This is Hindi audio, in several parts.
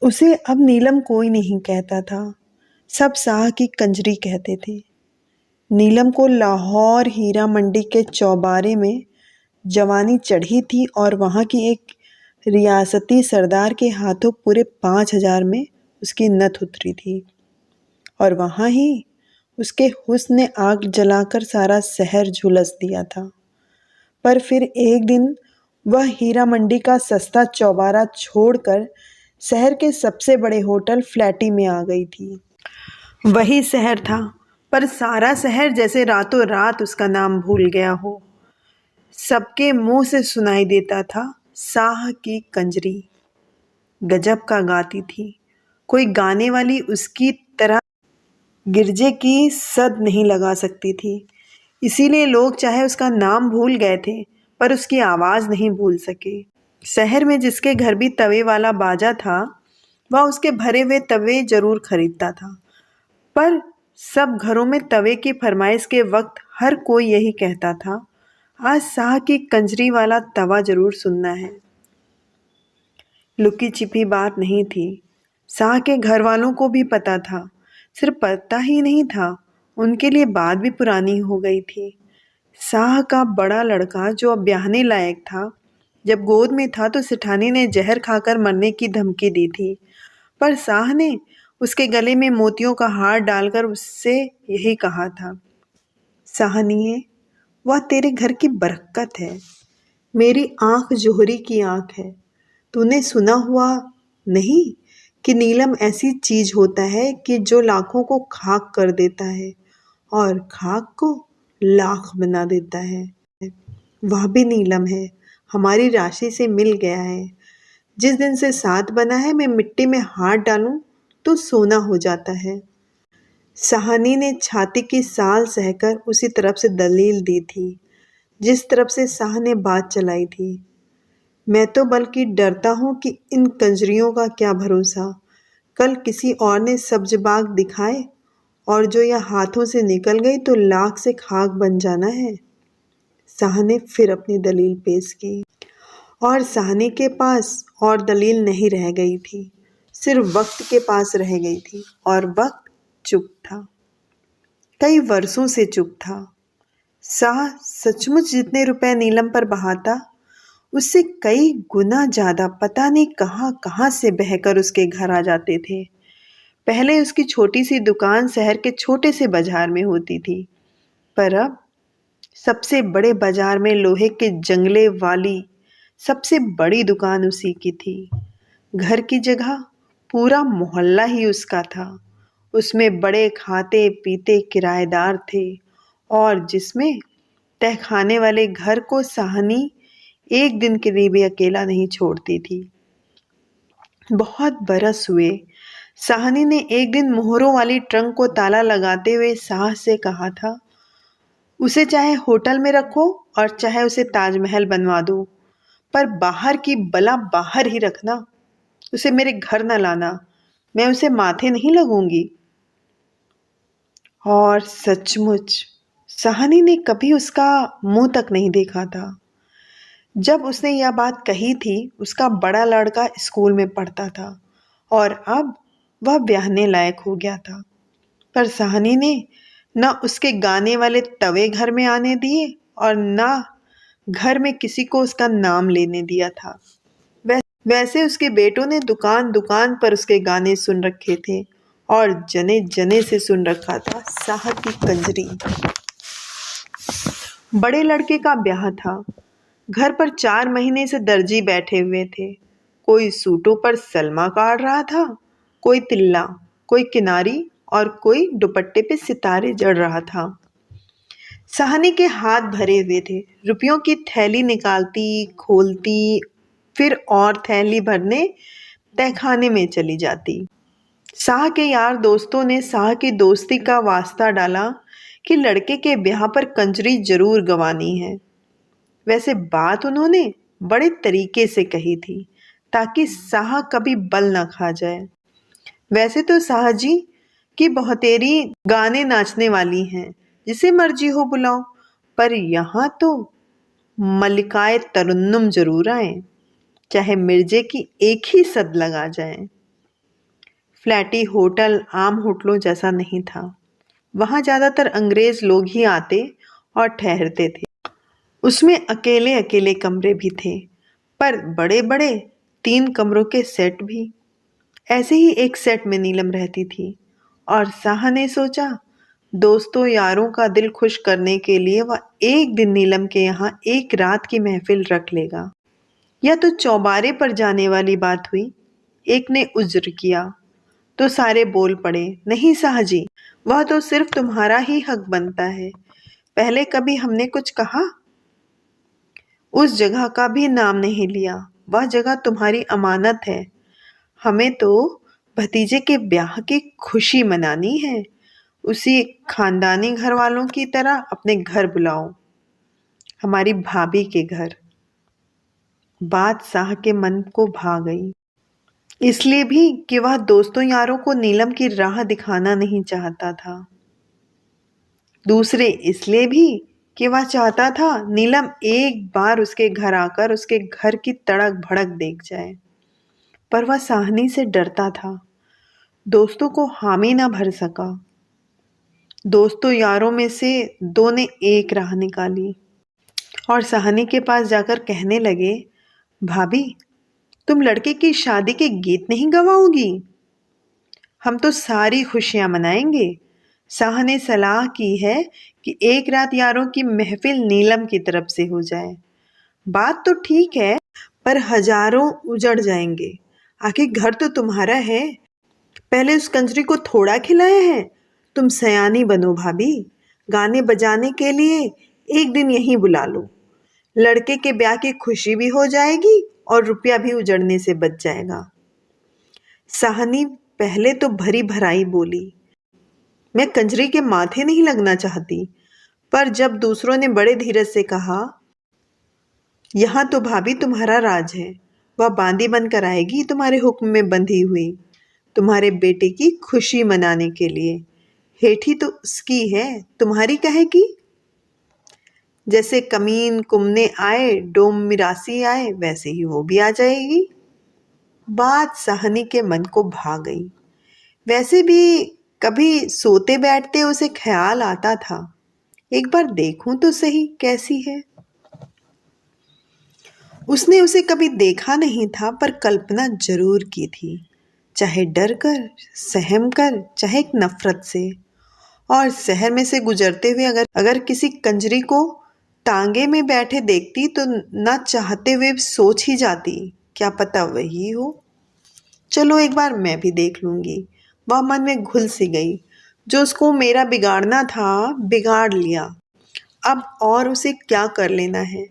उसे अब नीलम कोई नहीं कहता था, सब शाह की कंजरी कहते थे। नीलम को लाहौर हीरा मंडी के चौबारे में जवानी चढ़ी थी और वहाँ की एक रियासती सरदार के हाथों पूरे 5,000 में उसकी नथ उतरी थी। और वहाँ ही उसके हुस्न ने आग जलाकर सारा शहर झुलस दिया था। पर फिर एक दिन वह हीरा मंडी का सस्ता चौबारा छोड़कर शहर के सबसे बड़े होटल फ्लैटी में आ गई थी। वही शहर था, पर सारा शहर जैसे रातों रात उसका नाम भूल गया हो। सबके मुंह से सुनाई देता था, शाह की कंजरी गजब का गाती थी। कोई गाने वाली उसकी तरह गिरजे की सद नहीं लगा सकती थी। इसीलिए लोग चाहे उसका नाम भूल गए थे, पर उसकी आवाज़ नहीं भूल सके। शहर में जिसके घर भी तवे वाला बाजा था, वह उसके भरे हुए तवे जरूर खरीदता था। पर सब घरों में तवे की फरमाइश के वक्त हर कोई यही कहता था, आज शाह की कंजरी वाला तवा जरूर सुनना है। लुकी छिपी बात नहीं थी, शाह के घर वालों को भी पता था। सिर्फ पता ही नहीं था, उनके लिए बात भी पुरानी हो गई थी। शाह का बड़ा लड़का जो अब ब्याहने लायक था, जब गोद में था तो सिठानी ने जहर खाकर मरने की धमकी दी थी, पर शाह ने उसके गले में मोतियों का हार डालकर उससे यही कहा था, शाहनिए, वह तेरे घर की बरकत है, मेरी आंख जोहरी की आंख है। तूने सुना हुआ नहीं कि नीलम ऐसी चीज होता है कि जो लाखों को खाक कर देता है और खाक को लाख बना देता है। वह भी नीलम है, हमारी राशि से मिल गया है। जिस दिन से साथ बना है, मैं मिट्टी में हाथ डालूं तो सोना हो जाता है। सहानी ने छाती की साल सहकर उसी तरफ से दलील दी थी जिस तरफ से शाह ने बात चलाई थी। मैं तो बल्कि डरता हूँ कि इन कंजरियों का क्या भरोसा, कल किसी और ने सब्ज बाग दिखाए और जो यह हाथों से निकल गई तो लाख से खाक बन जाना है। शाह ने फिर अपनी दलील पेश की और सहानी के पास और दलील नहीं रह गई थी, सिर्फ वक्त के पास रह गई थी और वक्त चुप था, कई वर्षों से चुप था। शाह सचमुच जितने रुपए नीलम पर बहाता, उससे कई गुना ज्यादा पता नहीं कहाँ कहाँ से बहकर उसके घर आ जाते थे। पहले उसकी छोटी सी दुकान शहर के छोटे से बाजार में होती थी, पर अब सबसे बड़े बाजार में लोहे के जंगले वाली सबसे बड़ी दुकान उसी की थी। घर की जगह पूरा मोहल्ला ही उसका था। उसमें बड़े खाते पीते किराएदार थे और जिसमें तहखाने वाले घर को सहानी एक दिन के लिए भी अकेला नहीं छोड़ती थी। बहुत बरस हुए। सहानी ने एक दिन मोहरों वाली ट्रंक को ताला लगाते हुए शाह से कहा था, उसे चाहे होटल में रखो और चाहे उसे ताजमहल बनवा दो, पर बाहर की बला बाहर ही रखना, उसे मेरे घर न लाना, मैं उसे माथे नहीं लगूंगी। और सचमुच सहानी ने कभी उसका मुंह तक नहीं देखा था। जब उसने यह बात कही थी, उसका बड़ा लड़का स्कूल में पढ़ता था और अब वह ब्याहने लायक हो गया था, पर सहानी ने न उसके गाने वाले तवे घर में आने दिए और न घर में किसी को उसका नाम लेने दिया था। वैसे उसके बेटों ने दुकान दुकान पर उसके गाने सुन रखे थे और जने जने से सुन रखा था शाह की कंजरी। बड़े लड़के का ब्याह था। घर पर 4 महीने से दर्जी बैठे हुए थे। कोई सूटों पर सलमा काट रहा था, कोई तिल्ला, कोई किनारी और कोई दुपट्टे पे सितारे जड़ रहा था। सहानी के हाथ भरे हुए थे, रुपयों की थैली निकालती खोलती, फिर और थैली भरने तहखाने में चली जाती। शाह के यार दोस्तों ने शाह की दोस्ती का वास्ता डाला कि लड़के के ब्याह पर कंजरी जरूर गंवानी है। वैसे बात उन्होंने बड़े तरीके से कही थी ताकि शाह कभी बल न खा जाए। वैसे तो शाह जी की बहुतेरी गाने नाचने वाली हैं, जिसे मर्जी हो बुलाओ, पर यहाँ तो मलिकाए तरन्नुम जरूर आए, चाहे मिर्जे की एक ही सद लगा जाए। फ्लैटी होटल आम होटलों जैसा नहीं था। वहाँ ज़्यादातर अंग्रेज लोग ही आते और ठहरते थे। उसमें अकेले अकेले कमरे भी थे, पर बड़े बड़े 3 कमरों के सेट भी। ऐसे ही एक सेट में नीलम रहती थी और साहा ने सोचा, दोस्तों यारों का दिल खुश करने के लिए वह एक दिन नीलम के यहाँ एक रात की महफिल रख लेगा। यह तो चौबारे पर जाने वाली बात हुई। एक ने उज्र किया तो सारे बोल पड़े, नहीं साहजी, वह तो सिर्फ तुम्हारा ही हक बनता है। पहले कभी हमने कुछ कहा? उस जगह का भी नाम नहीं लिया। वह जगह तुम्हारी अमानत है। हमें तो भतीजे के ब्याह की खुशी मनानी है। उसी खानदानी घर वालों की तरह अपने घर बुलाओ, हमारी भाभी के घर। बात साह के मन को भा गई, इसलिए भी कि वह दोस्तों यारों को नीलम की राह दिखाना नहीं चाहता था। दूसरे इसलिए भी कि वह चाहता था नीलम एक बार उसके घर आकर उसके घर की तड़क भड़क देख जाए। पर वह साहनी से डरता था। दोस्तों को हामी ना भर सका। दोस्तों यारों में से 2 ने एक राह निकाली और साहनी के पास जाकर कहने लगे, भाभी, तुम लड़के की शादी के गीत नहीं गवाओगी? हम तो सारी खुशियां मनाएंगे। साह ने सलाह की है कि एक रात यारों की महफिल नीलम की तरफ से हो जाए। बात तो ठीक है, पर हजारों उजड़ जाएंगे। आखिर घर तो तुम्हारा है। पहले उस कंजरी को थोड़ा खिलाया है। तुम सयानी बनो भाभी। गाने बजाने के लिए एक दिन यहीं बुला लो। लड़के के ब्याह की खुशी भी हो जाएगी और रुपया भी उजड़ने से बच जाएगा। साहनी पहले तो भरी भराई बोली, मैं कंजरी के माथे नहीं लगना चाहती। पर जब दूसरों ने बड़े धीरज से कहा, यहाँ तो भाभी तुम्हारा राज है। वह बांदी बनकर आएगी तुम्हारे हुक्म में बंधी हुई, तुम्हारे बेटे की खुशी मनाने के लिए। हेठी तो उसकी है, तुम्हारी काहे की? जैसे कमीन कुमने आए, डोम मिरासी आए, वैसे ही वो भी आ जाएगी। बात साहनी के मन को भा गई। वैसे भी कभी सोते बैठते उसे ख्याल आता था, एक बार देखूं तो सही कैसी है। उसने उसे कभी देखा नहीं था, पर कल्पना जरूर की थी, चाहे डर कर, सहम कर, चाहे एक नफरत से। और शहर में से गुजरते हुए अगर किसी कंजरी को तांगे में बैठे देखती तो न चाहते हुए सोच ही जाती, क्या पता वही हो। चलो एक बार मैं भी देख लूंगी। वह मन में घुल सी गई। जो उसको मेरा बिगाड़ना था बिगाड़ लिया, अब और उसे क्या कर लेना है।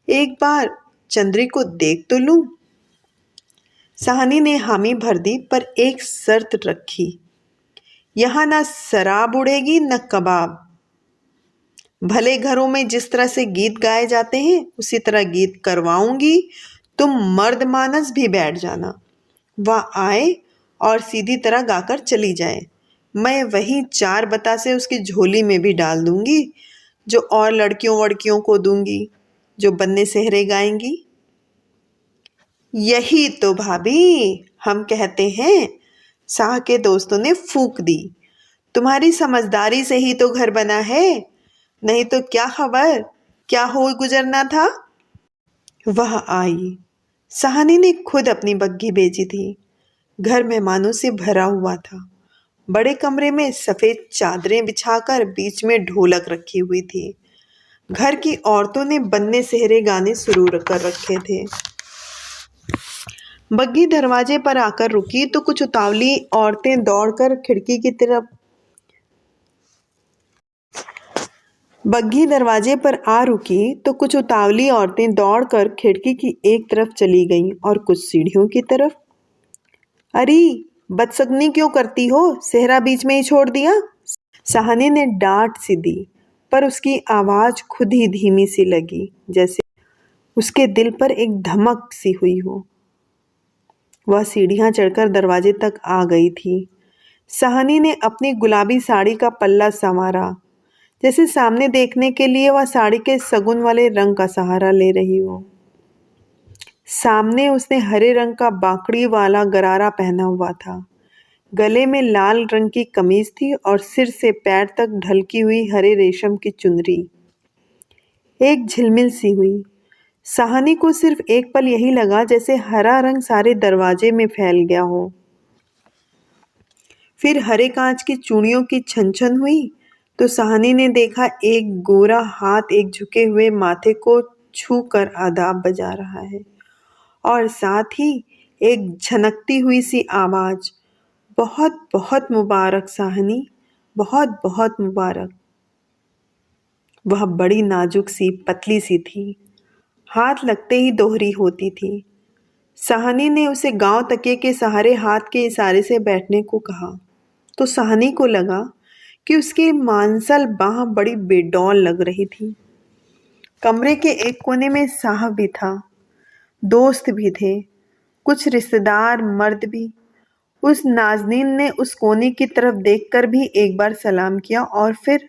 एक बार चंद्री को देख तो लूं। साहनी ने हामी भर दी, पर एक शर्त रखी, यहाँ ना शराब उड़ेगी न कबाब। भले घरों में जिस तरह से गीत गाए जाते हैं उसी तरह गीत करवाऊंगी। तुम मर्द मानस भी बैठ जाना। वह आए और सीधी तरह गाकर चली जाए। मैं वही 4 बतासे उसकी झोली में भी डाल दूंगी, जो और लड़कियों वड़कियों को दूंगी जो बन्ने सेहरे गाएंगी। यही तो भाभी हम कहते हैं। साह के दोस्तों ने फूंक दी, तुम्हारी समझदारी से ही तो घर बना है, नहीं तो क्या खबर क्या हो गुजरना था। वह आई। साहनी ने खुद अपनी बग्घी भेजी थी। घर मेहमानों से भरा हुआ था। बड़े कमरे में सफेद चादरें बिछाकर बीच में ढोलक रखी हुई थी। घर की औरतों ने बन्ने सेहरे गाने शुरू कर रखे थे। बग्घी दरवाजे पर आकर रुकी तो कुछ उतावली औरतें दौड़कर खिड़की की तरफ बग्घी दरवाजे पर आ रुकी तो कुछ उतावली औरतें दौड़कर खिड़की की एक तरफ चली गईं और कुछ सीढ़ियों की तरफ। अरे बदसगनी क्यों करती हो, सेहरा बीच में ही छोड़ दिया। साहनी ने डांट सी दी, पर उसकी आवाज खुद ही धीमी सी लगी, जैसे उसके दिल पर एक धमक सी हुई हो। वह सीढ़ियां चढ़कर दरवाजे तक आ गई थी। साहनी ने अपनी गुलाबी साड़ी का पल्ला संवारा, जैसे सामने देखने के लिए वह साड़ी के सगुन वाले रंग का सहारा ले रही हो। सामने उसने हरे रंग का बाकड़ी वाला गरारा पहना हुआ था, गले में लाल रंग की कमीज थी और सिर से पैर तक ढलकी हुई हरे रेशम की चुनरी एक झिलमिल सी हुई। सहानी को सिर्फ एक पल यही लगा जैसे हरा रंग सारे दरवाजे में फैल गया हो। फिर हरे कांच की चूड़ियों की छन छन हुई तो सहानी ने देखा एक गोरा हाथ एक झुके हुए माथे को छू कर आदाब बजा रहा है और साथ ही एक झनकती हुई सी आवाज, बहुत बहुत मुबारक सहानी, बहुत बहुत मुबारक। वह बड़ी नाजुक सी पतली सी थी, हाथ लगते ही दोहरी होती थी। सहानी ने उसे गांव तकिए के सहारे हाथ के इशारे से बैठने को कहा तो सहानी को लगा कि उसकी मांसल बाह बड़ी बेडौल लग रही थी। कमरे के एक कोने में साहब भी था, दोस्त भी थे, कुछ रिश्तेदार मर्द भी। उस नाजनीन ने उस कोने की तरफ देखकर भी एक बार सलाम किया और फिर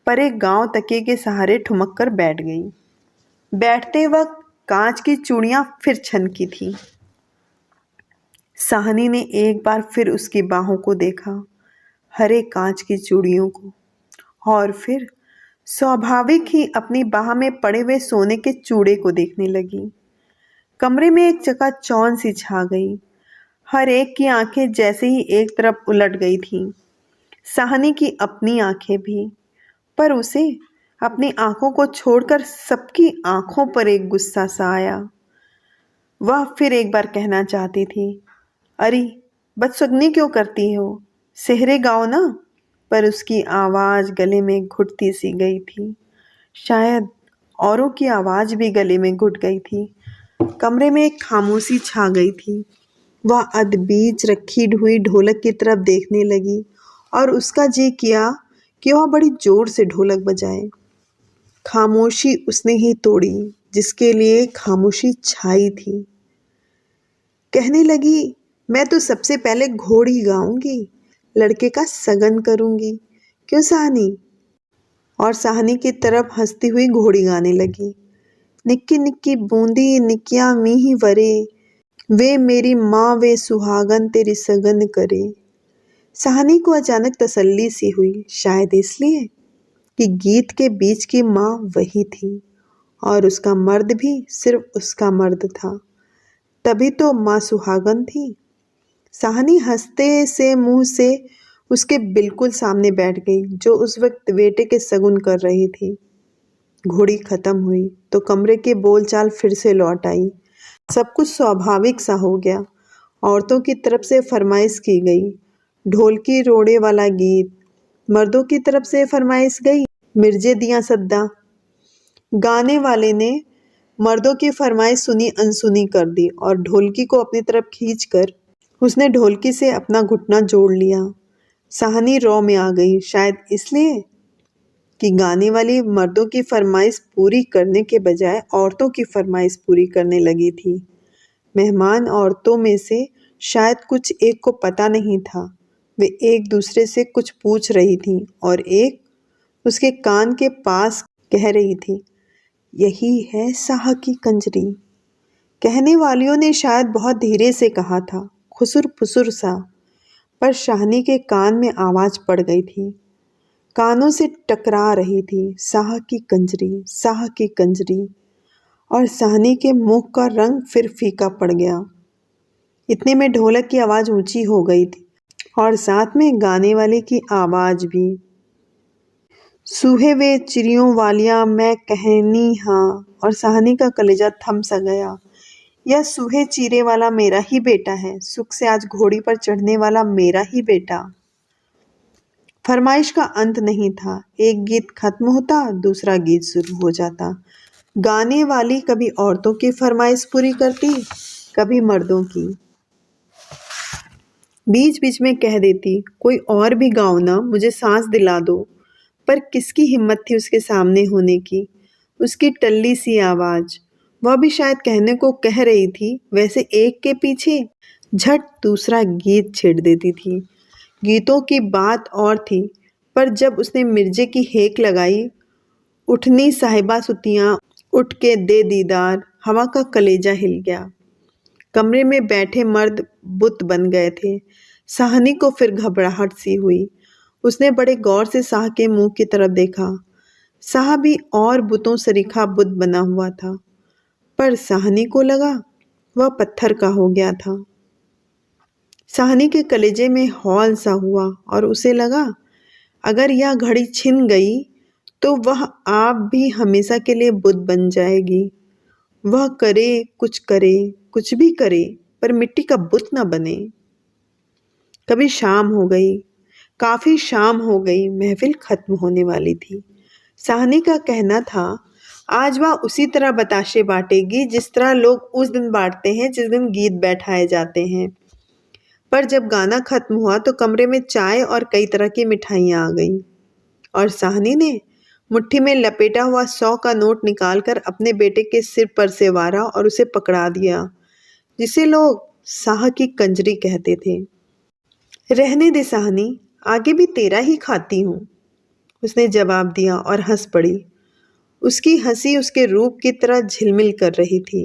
परे गांव तकिए के सहारे ठुमक कर बैठ गई। बैठते वक्त कांच की चूड़ियां फिर छनकी थी। सहानी ने एक बार फिर उसकी बाहों को देखा, हरे कांच की चूड़ियों को, और फिर स्वाभाविक ही अपनी बाह में पड़े हुए सोने के चूड़े को देखने लगी। कमरे में एक चकाचौंध सी छा गई। हर एक की आंखें जैसे ही एक तरफ उलट गई थीं। सहानी की अपनी आंखें भी, पर उसे अपनी आंखों को छोड़कर सबकी आंखों पर एक गुस्सा सा आया। वह फिर एक बार कहना चाहती थी, अरे बदसुगनी क्यों करती हो, सेहरे गाओ ना, पर उसकी आवाज गले में घुटती सी गई थी। शायद औरों की आवाज भी गले में घुट गई थी। कमरे में एक खामोशी छा गई थी। वह अधबीच रखी हुई ढोलक की तरफ देखने लगी और उसका जी किया कि वह बड़ी जोर से ढोलक बजाए। खामोशी उसने ही तोड़ी जिसके लिए खामोशी छाई थी। कहने लगी, मैं तो सबसे पहले घोड़ी गाऊंगी, लड़के का सगन करूंगी, क्यों सहानी? और सहानी की तरफ हंसती हुई घोड़ी गाने लगी। निक्की निक्की बूंदी निकिया मीही वरे, वे मेरी माँ वे सुहागन तेरी सगन करे। सहानी को अचानक तसल्ली सी हुई, शायद इसलिए कि गीत के बीच की माँ वही थी और उसका मर्द भी सिर्फ उसका मर्द था, तभी तो माँ सुहागन थी। सहानी हंसते से मुंह से उसके बिल्कुल सामने बैठ गई जो उस वक्त बेटे के सगुन कर रही थी। घोड़ी खत्म हुई तो कमरे के बोलचाल फिर से लौट आई। सब कुछ स्वाभाविक सा हो गया। औरतों की तरफ से फरमाइश की गई ढोलकी रोड़े वाला गीत, मर्दों की तरफ से फरमाइश गई मिर्जे दियां सद्दा। गाने वाले ने मर्दों की फरमाइश सुनी अनसुनी कर दी और ढोलकी को अपनी तरफ खींचकर उसने ढोलकी से अपना घुटना जोड़ लिया। सहानी रौ में आ गई, शायद इसलिए कि गाने वाली मर्दों की फरमाइश पूरी करने के बजाय औरतों की फरमाइश पूरी करने लगी थी। मेहमान औरतों में से शायद कुछ एक को पता नहीं था। वे एक दूसरे से कुछ पूछ रही थीं और एक उसके कान के पास कह रही थी, यही है साह की कंजरी। कहने वालियों ने शायद बहुत धीरे से कहा था, खुसुर फुसुर सा, पर सहानी के कान में आवाज पड़ गई थी, कानों से टकरा रही थी, साह की कंजरी, साह की कंजरी। और सहानी के मुंह का रंग फिर फीका पड़ गया। इतने में ढोलक की आवाज ऊंची हो गई थी और साथ में गाने वाले की आवाज भी, सूहे वे चिड़ियों वालिया मैं कहनी हाँ। और सहानी का कलेजा थम सा गया। यह सूहे चीरे वाला मेरा ही बेटा है, सुख से आज घोड़ी पर चढ़ने वाला मेरा ही बेटा। फरमाइश का अंत नहीं था। एक गीत खत्म होता, दूसरा गीत शुरू हो जाता। गाने वाली कभी औरतों की फरमाइश पूरी करती, कभी मर्दों की। बीच बीच में कह देती, कोई और भी गाओ ना, मुझे सांस दिला दो। पर किसकी हिम्मत थी उसके सामने होने की। उसकी टल्ली सी आवाज, वह भी शायद कहने को कह रही थी, वैसे एक के पीछे झट दूसरा गीत छेड़ देती थी। गीतों की बात और थी, पर जब उसने मिर्जे की हेक लगाई, उठनी साहिबा सुतियाँ उठ के दे दीदार, हवा का कलेजा हिल गया। कमरे में बैठे मर्द बुत बन गए थे। साहनी को फिर घबराहट सी हुई। उसने बड़े गौर से शाह के मुंह की तरफ देखा। शाह भी और बुतों सरीखा बुत बना हुआ था, पर साहनी को लगा वह पत्थर का हो गया था। साहनी के कलेजे में हौल सा हुआ और उसे लगा अगर यह घड़ी छिन गई तो वह आप भी हमेशा के लिए बुत बन जाएगी। वह करे, कुछ भी करे, पर मिट्टी का बुत न बने। कभी शाम हो गई, काफी शाम हो गई, महफिल खत्म होने वाली थी। साहनी का कहना था आज वह उसी तरह बताशे बांटेगी जिस तरह लोग उस दिन बांटते हैं जिस दिन गीत बैठाए जाते हैं। पर जब गाना खत्म हुआ तो कमरे में चाय और कई तरह की मिठाइयाँ आ गईं और साहनी ने मुट्ठी में लपेटा हुआ 100 का नोट निकालकर अपने बेटे के सिर पर से वारा और उसे पकड़ा दिया, जिसे लोग शाह की कंजरी कहते थे। रहने दे साहनी, आगे भी तेरा ही खाती हूँ, उसने जवाब दिया और हंस पड़ी। उसकी हंसी उसके रूप की तरह झिलमिल कर रही थी।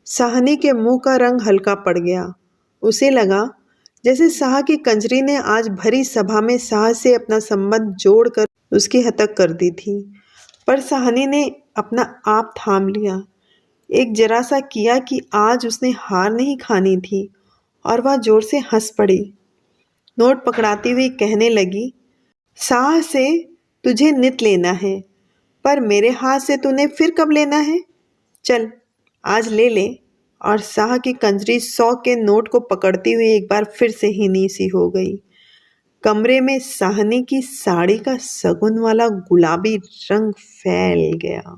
साहनी के मुंह का रंग हल्का पड़ गया। उसे लगा जैसे शाह की कंजरी ने आज भरी सभा में शाह से अपना संबंध जोड़कर उसकी हतक कर दी थी। पर साहनी ने अपना आप थाम लिया। एक जरा सा किया कि आज उसने हार नहीं खानी थी और वह जोर से हंस पड़ी। नोट पकड़ाती हुई कहने लगी, शाह से तुझे नित लेना है, पर मेरे हाथ से तूने फिर कब लेना है? चल आज ले ले। और शाह की कंजरी 100 के नोट को पकड़ती हुई एक बार फिर से हीनी सी हो गई। कमरे में साहनी की साड़ी का सगुन वाला गुलाबी रंग फैल गया।